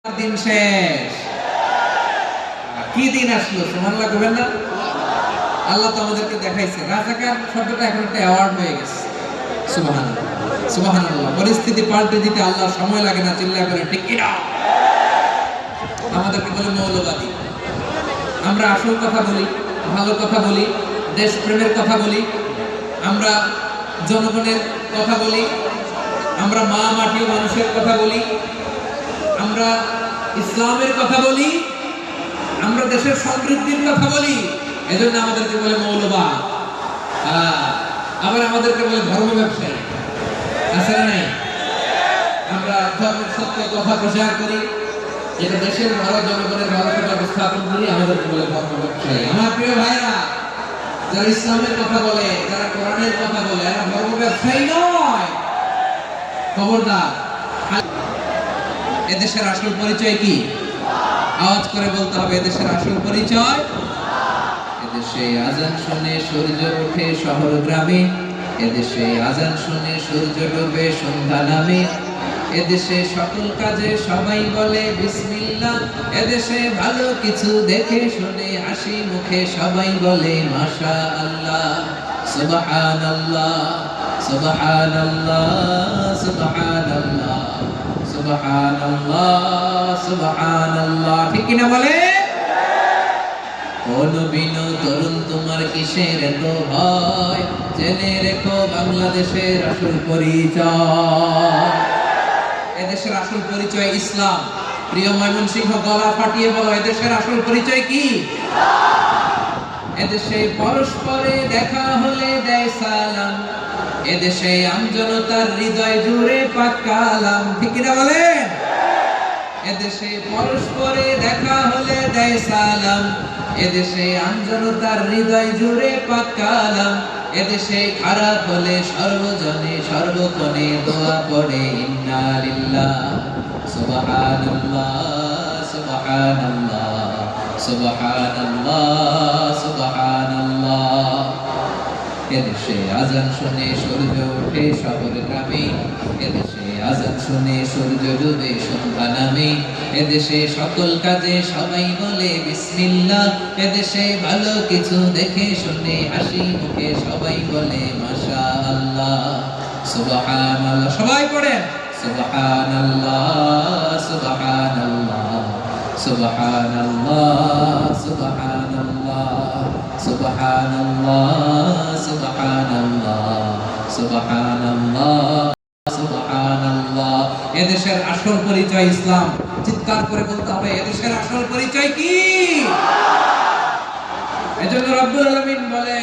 দিন শেষ। কি দিন আসলো সুবহানাল্লাহ কইবেন না? আল্লাহ তো আমাদেরকে দেখাইছে রাজাকার শব্দটা এখন একটা অ্যাওয়ার্ড হয়ে গেছে। সুবহানাল্লাহ সুবহানাল্লাহ। পরিস্থিতি পাল্টে দিতে আল্লাহ সময় লাগে না, চিল্লায় বলেন ঠিক কি না? আমাদেরকে বলে মৌলবাদী। আমরা আসল কথা বলি, ভালো কথা বলি, দেশপ্রেমের কথা বলি, আমরা জনগণের কথা বলি, আমরা মা মাটি মানুষের কথা বলি, আমরা ইসলামের কথা বলি, আমরা দেশের সমৃদ্ধির কথা বলি। এজন্য আমাদেরকে বলে মৌলবাদ। আবার আমাদেরকে বলে ধর্ম ব্যবসায়ী। আছে না নাই? আমরা ধর্মের সত্য কথা প্রচার করি, যেটা দেশের ভালো জনগণের ভালো কথা স্থাপন করি, আমাদেরকে বলে ধর্ম ব্যবসায়ী। আমার প্রিয় ভাইরা, যারা ইসলামের কথা বলে, যারা কোরআনের কথা বলে, এরা ধর্ম ব্যবসায়ী নয়। খবরদার। এদেশের আসল পরিচয় কি? আওয়াজ করে বলতে হবে, এদেশের আসল পরিচয়। এদেশে আজান শুনে সূর্য ওঠে শহর গ্রামে, এদেশে আজান শুনে সূর্য ডোবে সন্ধ্যা নামে, এদেশে সকল কাজে সবাই বলে বিসমিল্লাহ, এদেশে ভালো কিছু দেখে শুনে হাসি মুখে সবাই বলে মাশাআল্লাহ, সুবহানাল্লাহ সুবহানাল্লাহ সুবহানাল্লাহ সুবহানাল্লাহ সুবহানাল্লাহ। ঠিক কি না বলে? ও নবীন তরুণ তোমার কিসের এত ভয়, জেনে রেখো বাংলাদেশের আসল পরিচয়। এদেশের আসল পরিচয় ইসলাম। প্রিয় ময়মনসিংহ, গলা ফাটিয়ে বলো, এদেশের আসল পরিচয় কি? এদেশে পরস্পরে দেখা হলে দেয় সালাম, এদেশে আমজনতার হৃদয় জুড়ে পাক কালাম। ঠিক কিনা বলেন? এদেশে পরস্পরে দেখা হলে দেয় সালাম, এদেশে আমজনতার হৃদয় জুড়ে পাক কালাম, এদেশে খারাপ হলে সর্বজনে সর্বক্ষণে দোয়া পড়ে ইন্না লিল্লাহ সুবহানাল্লাহ সুবহানাল্লাহ সুবহানাল্লাহ সুবহানাল্লাহ। এদেশে আজান শুনে সূর্য ওঠে শহর গ্রামে, এদেশে আজান শুনে সূর্য ডুবে সন্ধ্যা নামে, এদেশে সকল কাজে সবাই বলে বিসমিল্লাহ, এদেশে ভালো কিছু দেখে শুনে হাসি মুখে সবাই বলে মাশাআল্লাহ সুবহানাল্লাহ। সবাই পড়েন সুবহানাল্লাহ সুবহানাল্লাহ সুবহানাল্লাহ সুবহানাল্লাহ সুবহানাল্লাহ সুবহানাল্লাহ সুবহানাল্লাহ সুবহানাল্লাহ। এদেশের আসল পরিচয় ইসলাম। চিৎকার করে বলতে হবে, এদেশের আসল পরিচয় কি? এজন্য রব্বুল আলামিন বলেন